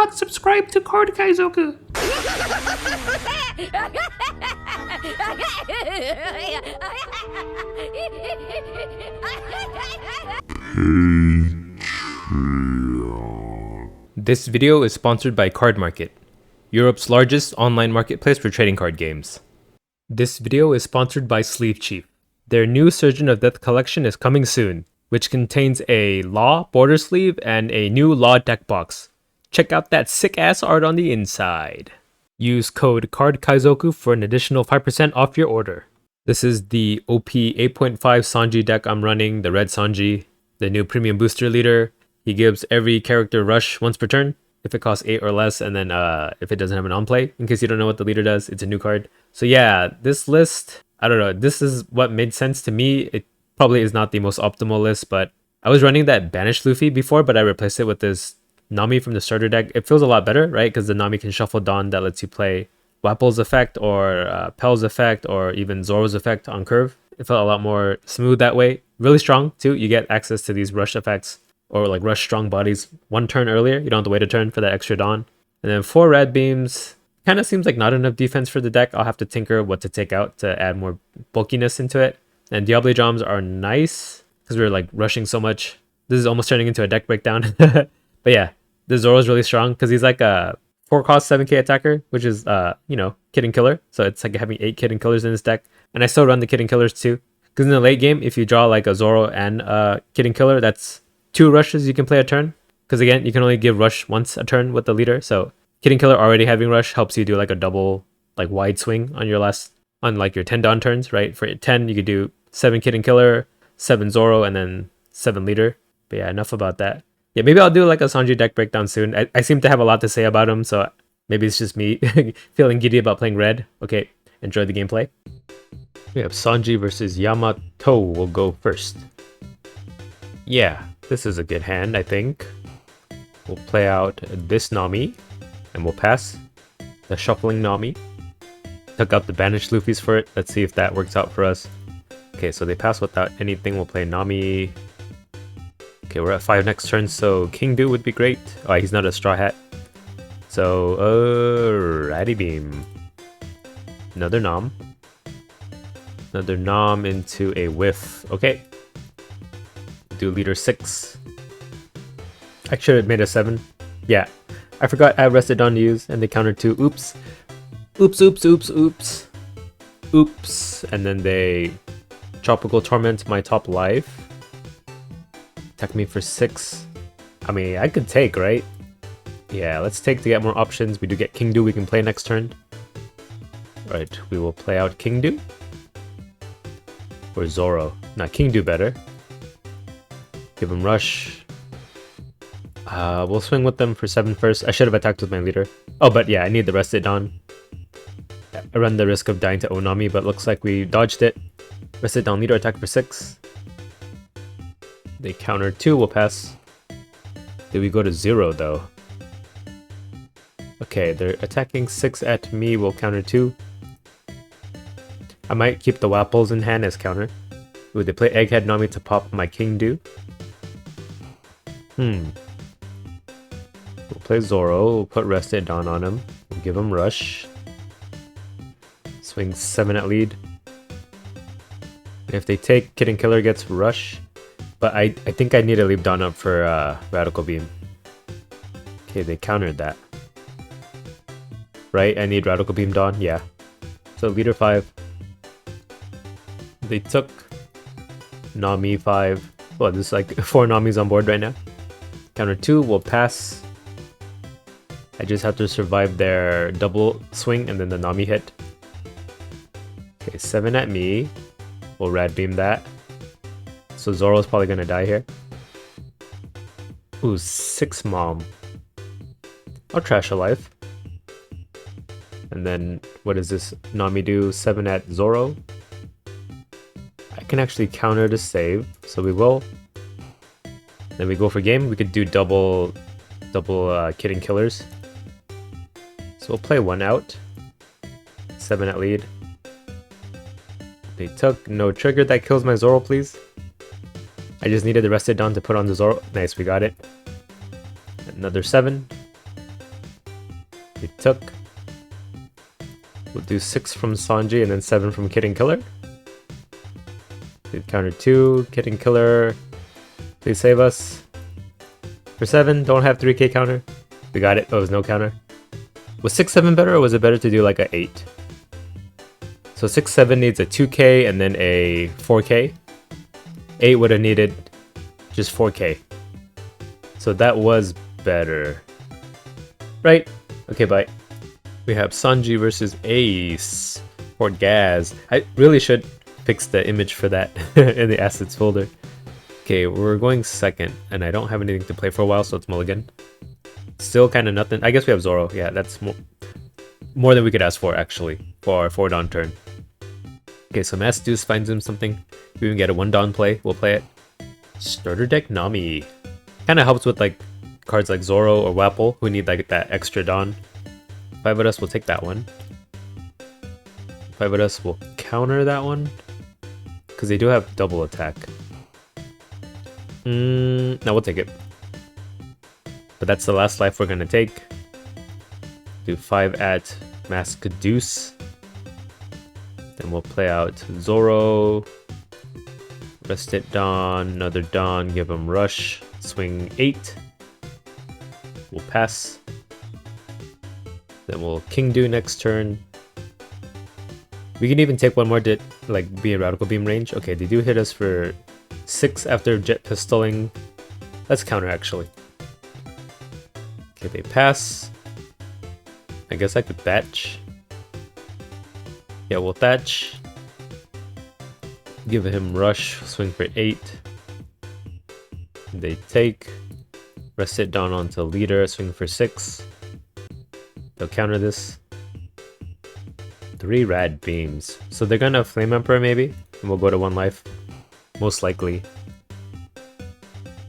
not subscribed to Card Kaizoku. This video is sponsored by Card Market, Europe's largest online marketplace for trading card games. This video is sponsored by Sleeve Chief. Their new Surgeon of Death collection is coming soon, which contains a Law border sleeve and a new Law deck box. Check out that sick-ass art on the inside. Use code CARDKAIZOKU for an additional 5% off your order. This is the OP08.5 Sanji deck I'm running, the red Sanji, the new premium booster leader. He gives every character rush once per turn, if it costs 8 or less, and then if it doesn't have an on-play. In case you don't know what the leader does, it's a new card. So yeah, this list, I don't know, this is what made sense to me. It probably is not the most optimal list, but I was running that banished Luffy before, but I replaced it with this Nami from the starter deck. It feels a lot better, right? Because the Nami can shuffle Dawn that lets you play Wapple's effect or Pel's effect or even Zoro's effect on curve. It felt a lot more smooth that way. Really strong too. You get access to these rush effects or like rush strong bodies one turn earlier. You don't have to wait a turn for that extra Dawn. And then 4 red beams. Kind of seems like not enough defense for the deck. I'll have to tinker what to take out to add more bulkiness into it. And Diable Drums are nice because we're like rushing so much. This is almost turning into a deck breakdown. But yeah, the Zoro's really strong because he's like a 4-cost 7k attacker, which is, you know, Kid and Killer. So it's like having 8 Kid and Killers in this deck. And I still run the Kid and Killers too. Because in the late game, if you draw like a Zoro and Kid and Killer, that's 2 rushes you can play a turn. Because again, you can only give rush once a turn with the leader. So Kid and Killer already having rush helps you do like a double, like wide swing on your last, on like your 10 Dawn turns, right? For 10, you could do 7 Kid and Killer, 7 Zoro, and then 7 leader. But yeah, enough about that. Yeah, maybe I'll do like a Sanji deck breakdown soon. I seem to have a lot to say about him, so maybe it's just me feeling giddy about playing red. Okay, enjoy the gameplay. We have Sanji versus Yamato will go first. Yeah, this is a good hand, I think. We'll play out this Nami, and we'll pass the shuffling Nami. Took out the banished Luffy's for it. Let's see if that works out for us. Okay, so they pass without anything. We'll play Nami. Okay, we're at 5 next turn, so King Do would be great. Oh, he's not a Straw Hat. So, Ratty Beam. Another Nom. Another Nom into a Whiff. Okay. Do leader 6. I should have made a 7. Yeah. I forgot I rested Dawn to use, and they countered 2. Oops. Oops, oops, oops, oops. Oops. And then they Tropical Torment my top life. Attack me for 6. I mean, I could take, right? Yeah, let's take to get more options. We do get King Do we can play next turn. Alright, we will play out King Do. Or Zoro. Nah, King Do better. Give him rush. We'll swing with them for 7 first. I should have attacked with my leader. Oh, but yeah, I need the rested Dawn. I run the risk of dying to Onami, but looks like we dodged it. Rested Dawn leader, attack for 6. They counter 2, we'll pass. Did we go to 0 though? Okay, they're attacking 6 at me, we'll counter 2. I might keep the Wapples in hand as counter. Ooh, they play Egghead Nami to pop my King Do. We'll play Zoro, we'll put Rested Dawn on him. We'll give him Rush. Swing 7 at lead. And if they take, Kid and Killer gets Rush. But I think I need to leave Dawn up for Radical Beam. Okay, they countered that. Right? I need Radical Beam Dawn? Yeah. So leader 5. They took Nami 5. Well, there's like 4 Namis on board right now. Counter 2, we'll pass. I just have to survive their double swing and then the Nami hit. Okay, 7 at me. We'll Rad Beam that. So Zoro's probably gonna die here. Ooh, 6 Mom. I'll trash a life. And then, what does this Nami do? 7 at Zoro. I can actually counter to save, so we will. Then we go for game. We could do double Kid and Killers. So we'll play 1 out. 7 at lead. They took no trigger that kills my Zoro, please. I just needed the Rested Dawn to put on the Zoro. Nice, we got it. Another 7. They took. We'll do 6 from Sanji and then 7 from Kid and Killer. Counter 2, Kid and Killer. Please save us. For 7, don't have 3k counter. We got it. Oh, it was no counter. Was 6-7 better, or was it better to do like a 8? So 6-7 needs a 2k and then a 4k. 8 would have needed just 4k. So that was better. Right? Okay, bye. We have Sanji versus Ace. Portgas. I really should fix the image for that in the assets folder. Okay, we're going second, and I don't have anything to play for a while, so it's mulligan. Still kind of nothing. I guess we have Zoro. Yeah, that's more than we could ask for, actually, for our 4 Dawn turn. Okay, so Mass Deuce finds him something. We even get a 1 Dawn play. We'll play it. Starter deck Nami. Kind of helps with like cards like Zoro or Wapple, who need like that extra Dawn. 5 of us will take that one. 5 of us will counter that one, because they do have double attack. No, we'll take it. But that's the last life we're gonna take. Do 5 at Mask Deuce. Then we'll play out Zoro. Rest it Dawn, another Dawn, give him Rush. Swing 8. We'll pass. Then we'll King Do next turn. We can even take one more to like be in Radical Beam range. Okay, they do hit us for 6 after Jet Pistoling. Let's counter actually. Okay, they pass. I guess I could Thatch. Yeah, we'll Thatch. Give him Rush, swing for 8. They take. Rest it down onto Leader, swing for 6. They'll counter this. 3 Rad Beams. So they're gonna Flame Emperor maybe? And we'll go to 1 life. Most likely.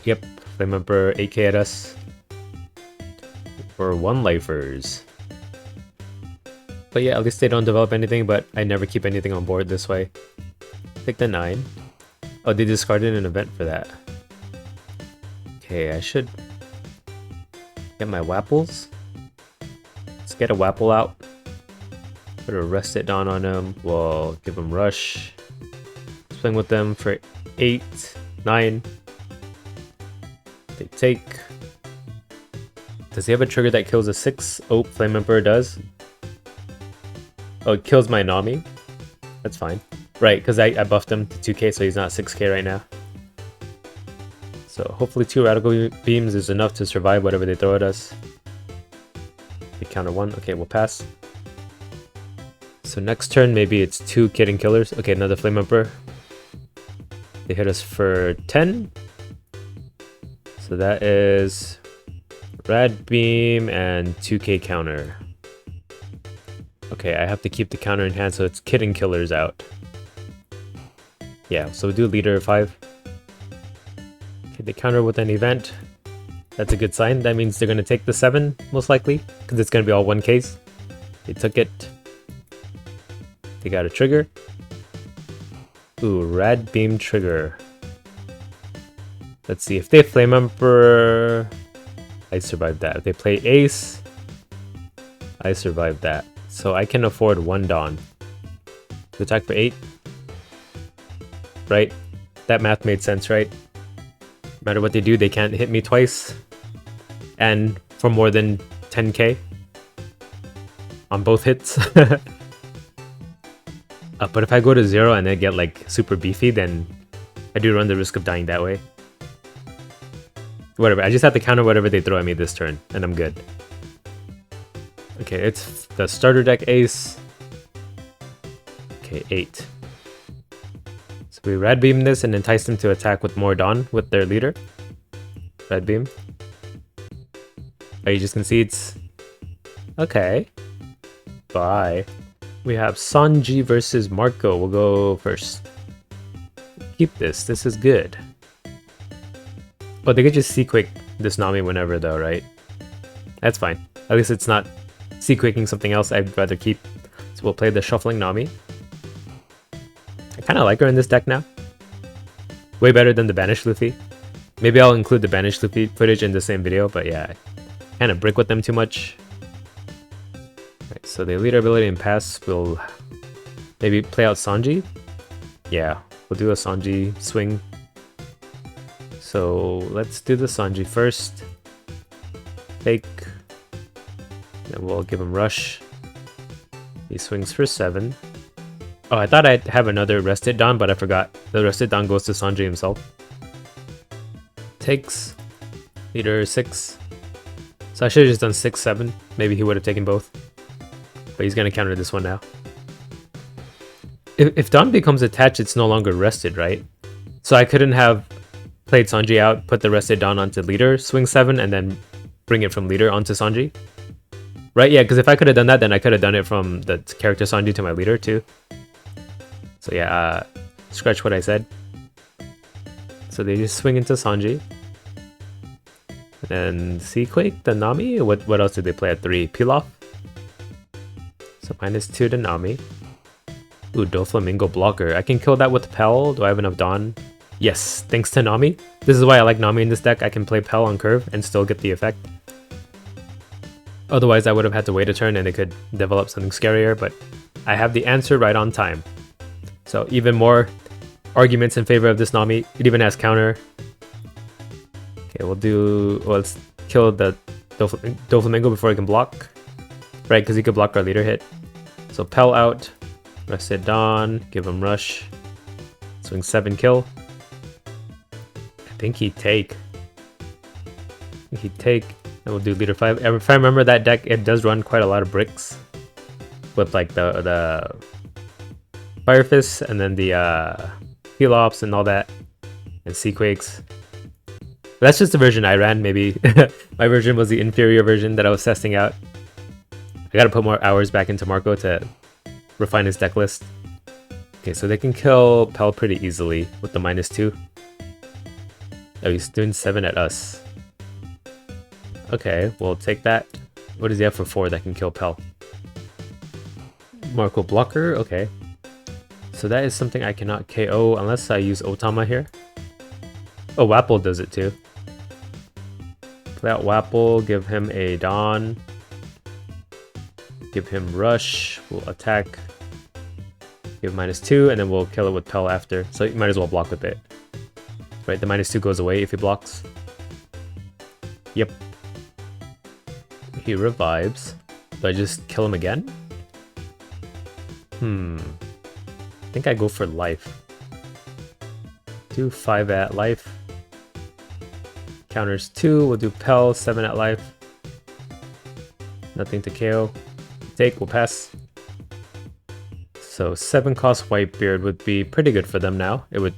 Yep, Flame Emperor 8k at us. For 1 lifers. But yeah, at least they don't develop anything, but I never keep anything on board this way. Take the 9. Oh, they discarded an event for that. Okay, I should get my Wapples. Let's get a Wapple out. Put a Rest It Dawn on him. We'll give him Rush. Swing with them for 8, 9. They take. Does he have a trigger that kills a 6? Oh, Flame Emperor does. Oh, it kills my Nami. That's fine. Right, because I buffed him to 2k, so he's not 6k right now. So hopefully 2 Radical Beams is enough to survive whatever they throw at us. They counter 1. Okay, we'll pass. So next turn, maybe it's 2 Kid and Killers. Okay, another Flame Emperor. They hit us for 10. So that is Rad Beam and 2k counter. Okay, I have to keep the counter in hand, so it's Kid and Killers out. Yeah, so we do Leader 5. Okay, they counter with an event. That's a good sign. That means they're going to take the 7, most likely, because it's going to be all 1 case. They took it. They got a trigger. Ooh, Rad Beam trigger. Let's see, if they Flame Emperor, I survived that. If they play Ace, I survived that. So I can afford 1 Dawn. To attack for 8. Right? That math made sense, right? No matter what they do, they can't hit me twice. And for more than 10k. On both hits. But if I go to 0 and then get like super beefy, then I do run the risk of dying that way. Whatever, I just have to counter whatever they throw at me this turn, and I'm good. Okay, it's the starter deck Ace. Okay, 8. So we Rad Beam this and entice them to attack with more Dawn with their leader. Rad Beam. Oh, he just concedes. Okay. Bye. We have Sanji versus Marco. We'll go first. Keep this. This is good. Oh, they could just C-Quick this Nami whenever though, right? That's fine. At least it's not C-Quicking something else I'd rather keep. So we'll play the Shuffling Nami. I kind of like her in this deck now. Way better than the Banished Luffy. Maybe I'll include the Banished Luffy footage in the same video, but yeah. I kind of brick with them too much. so the leader ability and pass will maybe play out Sanji. Yeah, we'll do a Sanji swing. So let's do the Sanji first. Take. Then we'll give him rush. He swings for 7. Oh, I thought I'd have another rested Dawn, but I forgot. The rested Dawn goes to Sanji himself. Takes. Leader 6. So I should have just done 6, 7. Maybe he would have taken both. But he's going to counter this one now. If Dawn becomes attached, it's no longer rested, right? So I couldn't have played Sanji out, put the rested Dawn onto leader, swing 7, and then bring it from leader onto Sanji. Right, yeah, because if I could have done that, then I could have done it from the character Sanji to my leader too. So yeah, scratch what I said. So they just swing into Sanji. And then Seaquake, the Nami? What else did they play at 3? Pilaf? So -2 to Nami. Ooh, Doflamingo blocker. I can kill that with Pell. Do I have enough Dawn? Yes, thanks to Nami. This is why I like Nami in this deck. I can play Pell on curve and still get the effect. Otherwise, I would have had to wait a turn and it could develop something scarier, but I have the answer right on time. So even more arguments in favor of this Nami. It even has counter. Okay, let's kill the Doflamingo before he can block. Right, because he could block our leader hit. So Pell out. Rested Dawn, give him rush. Swing 7, kill. I think he'd take. And we'll do leader 5. If I remember that deck, it does run quite a lot of bricks. With like the Fire Fists and then the Pelops and all that. And Seaquakes. That's just the version I ran, maybe. My version was the inferior version that I was testing out. I gotta put more hours back into Marco to refine his deck list. Okay, so they can kill Pell pretty easily with the -2. Oh, he's doing 7 at us. Okay, we'll take that. What does he have for 4 that can kill Pell? Marco blocker, okay. So that is something I cannot KO unless I use Otama here. Oh, Wapple does it too. Play out Wapple, give him a Dawn. Give him rush, we'll attack. Give -2, and then we'll kill it with Pell after. So you might as well block with it. Right, the -2 goes away if he blocks. Yep. He revives. Do I just kill him again? I think I go for life. Do 5 at life. Counters 2, we'll do Pell, 7 at life. Nothing to KO. Take, we'll pass. So 7 cost Whitebeard would be pretty good for them now. It would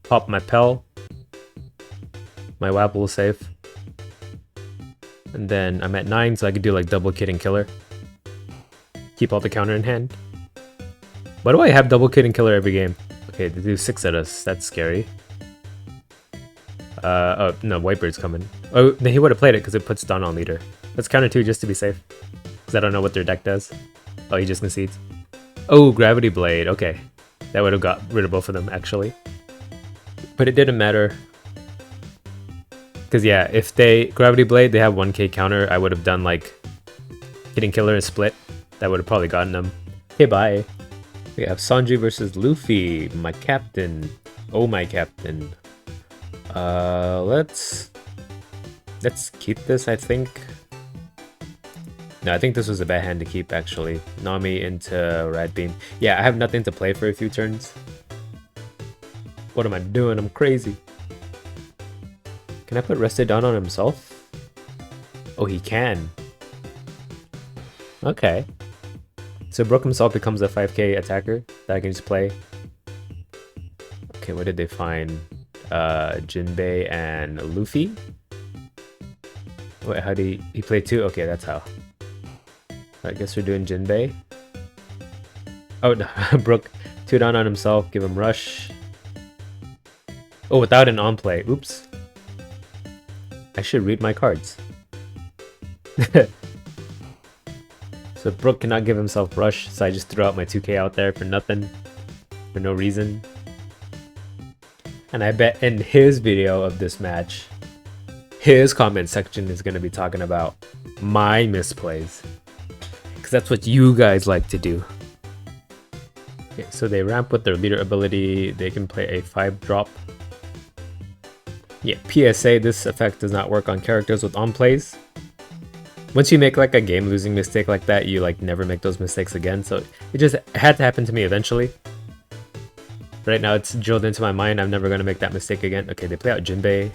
pop my Pell. My Wapple is safe. And then I'm at 9, so I could do like double kid and killer. Keep all the counter in hand. Why do I have double kid and killer every game? Okay, they do 6 at us. That's scary. Oh, no, Whitebeard's coming. Oh, then he would have played it because it puts Dawn on leader. Let's counter 2 just to be safe. Because I don't know what their deck does. Oh, he just concedes. Oh, Gravity Blade. Okay. That would have got rid of both of them, actually. But it didn't matter. Because, yeah, if they Gravity Blade, they have 1k counter, I would have done, like, hitting killer and split. That would have probably gotten them. Okay, bye. We have Sanji versus Luffy, my captain. Oh, my captain. Let's keep this, I think. No, I think this was a bad hand to keep, actually. Nami into Rad Beam. Yeah, I have nothing to play for a few turns. What am I doing? I'm crazy. Can I put Rested Dawn on himself? Oh, he can. Okay. So Brook himself becomes a 5k attacker that I can just play. Okay, what did they find? Jinbei and Luffy? Wait, how did he play 2? Okay, that's how. I guess we're doing Jinbei. Oh, no. Brook 2 down on himself, give him rush. Oh, without an on play. Oops. I should read my cards. So Brook cannot give himself rush, so I just threw out my 2k out there for nothing. For no reason. And I bet in his video of this match, his comment section is going to be talking about my misplays. because that's what you guys like to do. Okay, so they ramp with their leader ability. They can play a 5-drop. Yeah, PSA, this effect does not work on characters with on-plays. Once you make like a game-losing mistake like that, you like never make those mistakes again. So it just had to happen to me eventually. Right now it's drilled into my mind, I'm never gonna make that mistake again. Okay, they play out Jinbei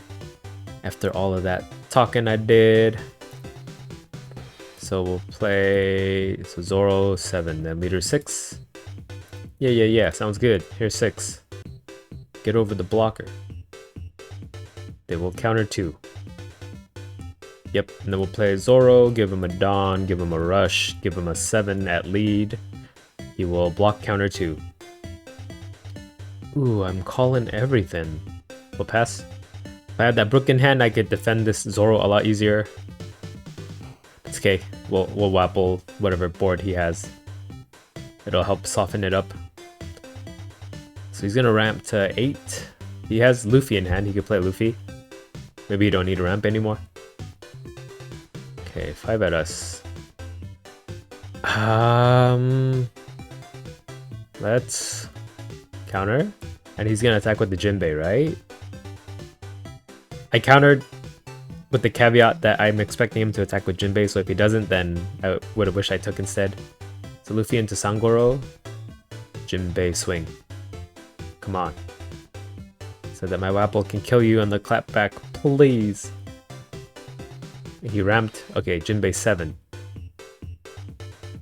after all of that talking I did. So we'll play Zoro 7, then leader 6. Yeah, sounds good. Here's 6. Get over the blocker. They will counter 2. Yep, and then we'll play Zoro, give him a Dawn, give him a Rush, give him a 7 at lead. He will block counter 2. Ooh, I'm calling everything. We'll pass. If I had that Brook in hand, I could defend this Zoro a lot easier. It's okay. We'll wapple whatever board he has. It'll help soften it up. So he's gonna ramp to 8. He has Luffy in hand. He could play Luffy. Maybe you don't need a ramp anymore. Okay, 5 at us. Let's counter. And he's gonna attack with the Jinbei, right? I countered with the caveat that I'm expecting him to attack with Jinbei, so if he doesn't, then I would have wished I took instead. So Luffy into Sangoro. Jinbei swing. Come on. So that my Wapple can kill you on the clapback, please. He ramped. Okay, Jinbei 7.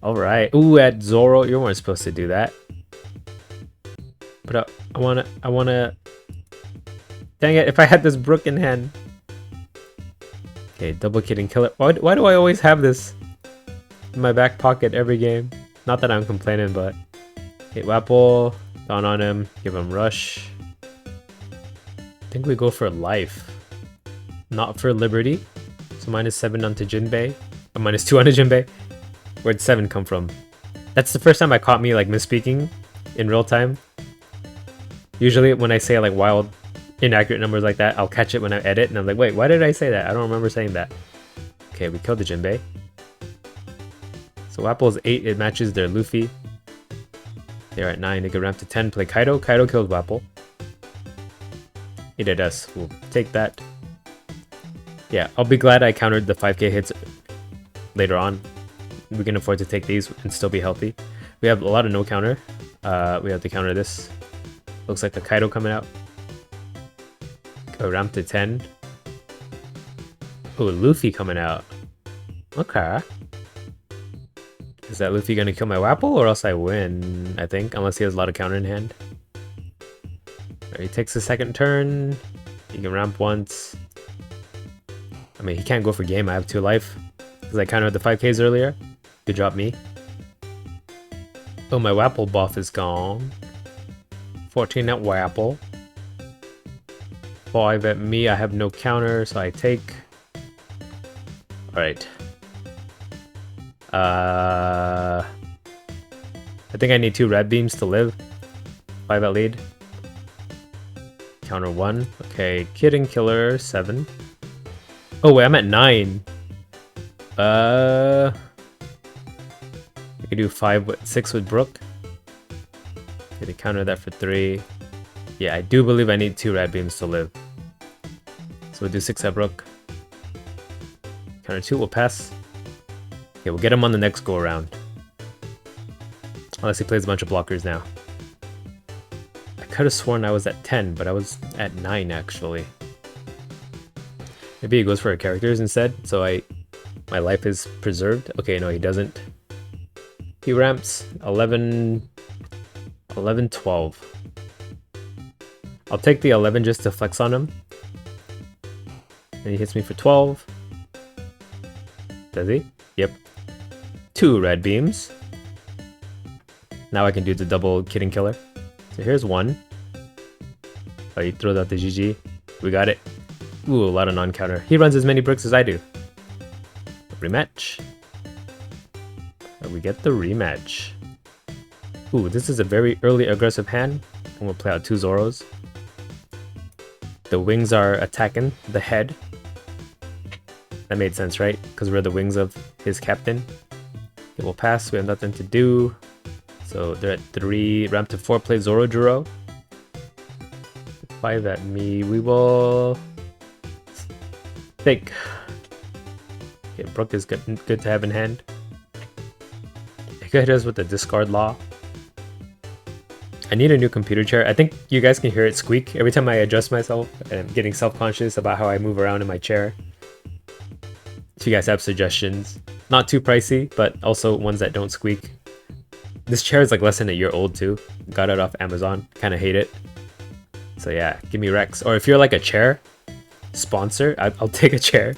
Alright. Ooh, at Zoro, you weren't supposed to do that. But I wanna... Dang it, if I had this Brook in hand. Okay, double kid and killer. Why do I always have this in my back pocket every game? Not that I'm complaining, but... Okay, Wapple. Dawn on him. Give him Rush. I think we go for life. Not for Liberty. So -7 onto Jinbei. Or -2 onto Jinbei. Where'd 7 come from? That's the first time I caught me like misspeaking in real time. Usually when I say like wild, inaccurate numbers like that, I'll catch it when I edit and I'm like, wait, why did I say that? I don't remember saying that. Okay, we killed the Jinbei. So Wapple is 8, it matches their Luffy. They're at 9, they could ramp to 10, play Kaido. Kaido kills Wapple. 8 at us, we'll take that. Yeah, I'll be glad I countered the 5k hits later on. We can afford to take these and still be healthy. We have a lot of no counter. We have to counter this. Looks like a Kaido coming out. Go ramp to 10. Oh, Luffy coming out. Okay. Is that Luffy gonna kill my Wapple or else I win, I think, unless he has a lot of counter in hand. Right, he takes the second turn. He can ramp once. I mean, he can't go for game. I have 2 life. Because I countered the 5ks earlier. Good job, me. Oh, my Wapple buff is gone. 14 at Wapple. 5 at me. I have no counter, so I take. Alright. I think I need 2 red beams to live. 5 at lead. Counter 1. Okay, Kid and Killer 7. Oh wait, I'm at 9. I could do 6 with Brook. Okay, to counter that for 3. Yeah, I do believe I need 2 red beams to live. So we'll do 6 at Brook. Counter 2 will pass. Okay, we'll get him on the next go around. Unless he plays a bunch of blockers now. I could have sworn I was at 10, but I was at 9 actually. Maybe he goes for characters instead, so my life is preserved. Okay, no, he doesn't. He ramps 11, 12. I'll take the 11 just to flex on him. And he hits me for 12. Does he? Yep. 2 red beams. Now I can do the double Kid and Killer. So here's 1. Oh, he throws out the GG. We got it. Ooh, a lot of non-counter. He runs as many bricks as I do. Rematch. We get the rematch. Ooh, this is a very early aggressive hand. And we'll play out 2 Zoros. The wings are attacking the head. That made sense, right? Because we're the wings of his captain. Okay, we'll pass. We have nothing to do. So they're at 3. Ramp to 4. Play Zoro Juro. 5 at me. We will take. Okay, Brook is good to have in hand. He could hit us with the discard law. I need a new computer chair. I think you guys can hear it squeak every time I adjust myself, and I'm getting self-conscious about how I move around in my chair. If you guys have suggestions, not too pricey, but also ones that don't squeak. This chair is like less than a year old too. Got it off Amazon. Kind of hate it. So yeah, give me Rex. Or if you're like a chair sponsor, I'll take a chair.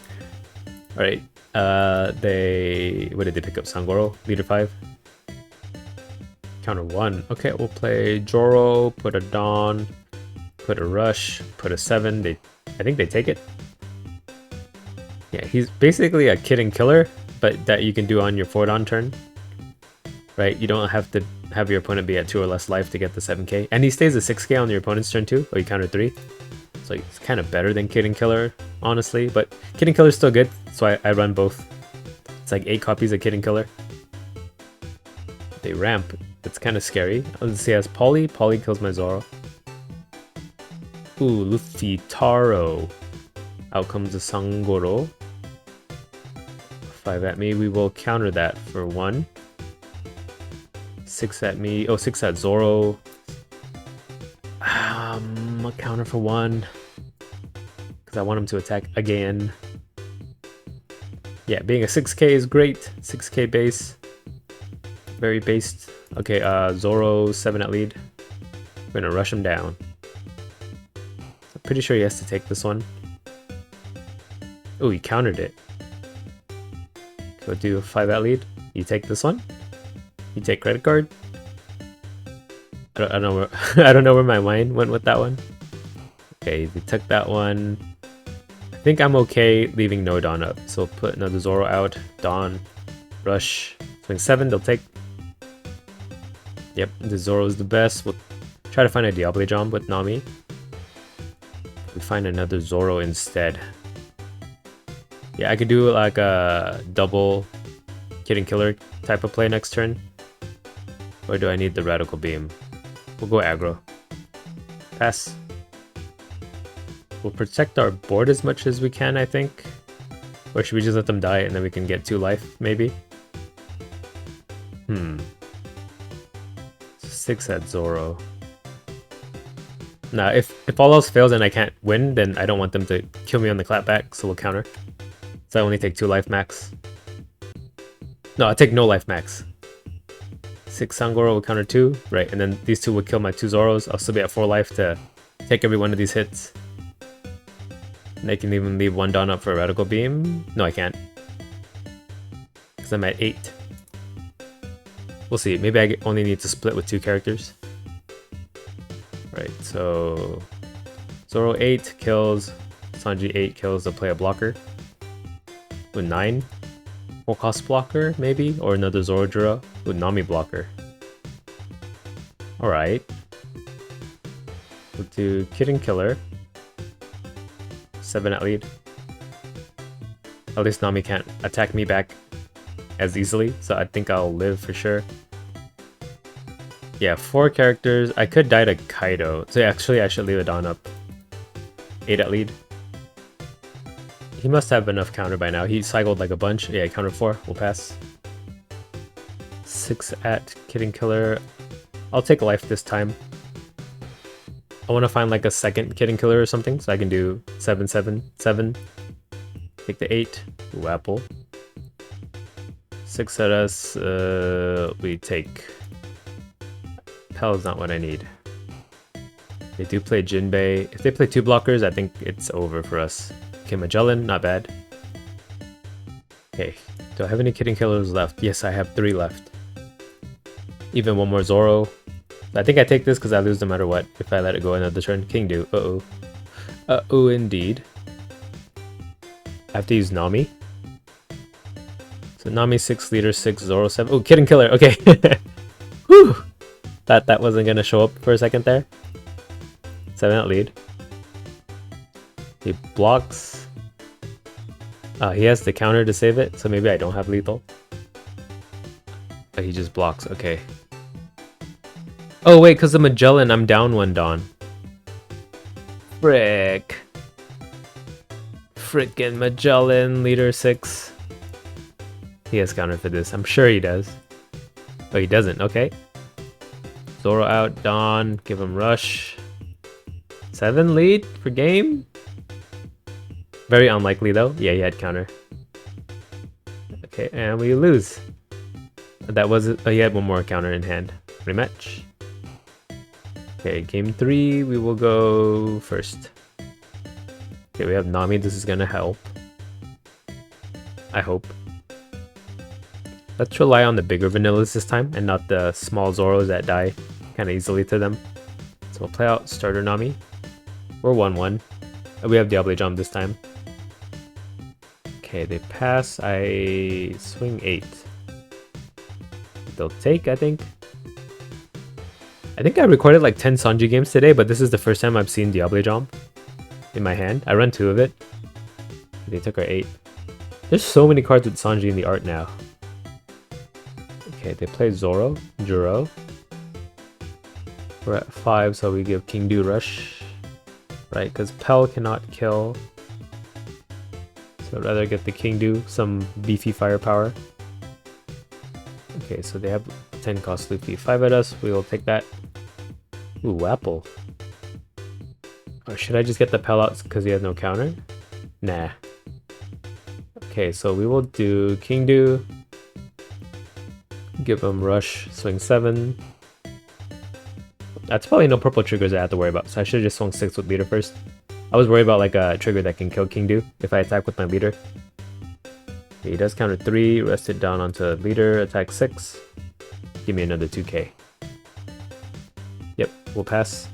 All right. What did they pick up? Sangoro, leader 5. Counter 1. Okay, we'll play Joro, put a Dawn, put a Rush, put a 7. I think they take it. Yeah, he's basically a kid and killer, but that you can do on your 4-Dawn turn. Right? You don't have to have your opponent be at 2 or less life to get the 7k. And he stays a 6k on your opponent's turn too, or you counter 3. So it's kind of better than Kid and Killer, honestly. But Kid and Killer is still good, so I run both. It's like 8 copies of Kid and Killer. They ramp. It's kind of scary. Let's see, he has Polly. Polly kills my Zoro. Ooh, Luffy Taro. Out comes the Sangoro. 5 at me. We will counter that for 1. 6 at me. Oh, 6 at Zoro. I'll counter for 1. Because I want him to attack again. Yeah, being a 6k is great. 6k base. Very based. Okay, Zoro 7 at lead. We're gonna rush him down. I'm pretty sure he has to take this one. Oh, he countered it. Go do 5 at lead. You take this one. You take credit card. I don't know where I don't know where my mind went with that one. Okay, they took that one. I think I'm okay leaving no Dawn up. So we'll put another Zoro out. Dawn. Rush. Swing 7, they'll take. Yep, the Zoro is the best. We'll try to find a Diable Jump with Nami. We find another Zoro instead. Yeah, I could do like a double Kid and Killer type of play next turn. Or do I need the Radical Beam? We'll go aggro. Pass. We'll protect our board as much as we can, I think. Or should we just let them die and then we can get 2 life, maybe? 6 at Zoro. Nah, if all else fails and I can't win, then I don't want them to kill me on the clapback, so we'll counter. So I only take 2 life max. No, I take no life max. 6 Sangoro will counter 2, right, and then these 2 would kill my 2 Zoros. I'll still be at 4 life to take every one of these hits. And I can even leave 1 Dawn up for a Radical Beam. No, I can't. Because I'm at 8. We'll see. Maybe I only need to split with 2 characters. Right, so Zoro 8 kills, Sanji 8 kills the player blocker. With 9. 4 cost blocker, maybe? Or another Zoro Juro with Nami blocker. Alright. We'll do Kid and Killer. 7 at lead. At least Nami can't attack me back as easily, so I think I'll live for sure. Yeah, 4 characters. I could die to Kaido. So actually I should leave a Dawn up. 8 at lead. He must have enough counter by now. He cycled like a bunch. Yeah, counter 4. We'll pass. 6 at Kid and Killer. I'll take life this time. I want to find like a second Kid and Killer or something, so I can do 7, 7, 7. Take the 8. Ooh, apple. 6 at us. We take... Hell is not what I need. They do play Jinbei. If they play 2 blockers, I think it's over for us. Okay, Magellan, not bad. Okay, do I have any Kid and Killers left? Yes, I have 3 left. Even 1 more Zoro. I think I take this because I lose no matter what if I let it go another turn. King do. Uh-oh. Uh-oh, indeed. I have to use Nami. So Nami 6, leader 6, Zoro 7. Oh, Kid and Killer. Okay. Whew. That wasn't gonna show up for a second there. 7 at lead. He blocks. He has the counter to save it, so maybe I don't have lethal. Oh, he just blocks. Okay. Oh, wait, because the Magellan, I'm down 1 Dawn. Frick. Frickin' Magellan, leader 6. He has counter for this. I'm sure he does. Oh, he doesn't. Okay. Zoro out. Dawn. Give him rush. 7 lead for game? Very unlikely, though. Yeah, he had counter. Okay, and we lose. That was it. Oh, he had 1 more counter in hand. Rematch. Okay, game 3. We will go first. Okay, we have Nami. This is gonna help. I hope. Let's rely on the bigger vanillas this time and not the small Zoros that die kind of easily to them. So we'll play out starter Nami. We're 1-1. We have Diable Jump this time. Okay, they pass. I swing 8. They'll take, I think. I think I recorded like 10 Sanji games today, but this is the first time I've seen Diable Jump in my hand. I run 2 of it. They took our 8. There's so many cards with Sanji in the art now. Okay, they play Zoro, Juro. We're at 5, so we give King Du rush. Right, because Pell cannot kill. So I'd rather get the King Du, some beefy firepower. Okay, so they have 10 cost Luffy. 5 at us, we will take that. Ooh, Apple. Or should I just get the Pell out because he has no counter? Nah. Okay, so we will do King Du. Give him rush, swing 7. That's probably no purple triggers I have to worry about, so I should have just swung 6 with leader first. I was worried about like a trigger that can kill King Du if I attack with my leader. Okay, he does counter 3, rest it down onto leader, attack 6. Give me another 2k. Yep, we'll pass.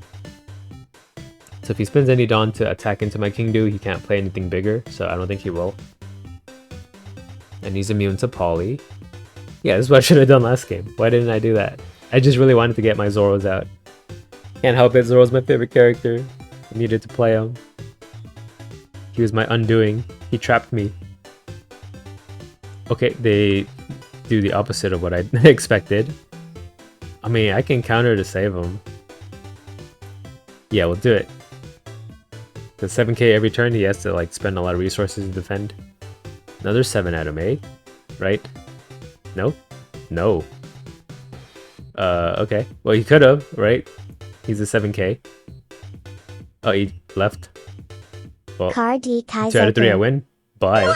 So if he spins any Dawn to attack into my King Du, he can't play anything bigger, so I don't think he will. And he's immune to Poly. Yeah, this is what I should have done last game. Why didn't I do that? I just really wanted to get my Zoros out. Can't help it, Zoro's my favorite character. I needed to play him. He was my undoing. He trapped me. Okay, they do the opposite of what I expected. I mean, I can counter to save him. Yeah, we'll do it. The 7k every turn, he has to like spend a lot of resources to defend. Another 7 at him, eh? Right? No? No. Okay. Well, he could have, right? He's a 7k. Oh, he left. Well, 2 out of 3 I win. Bye.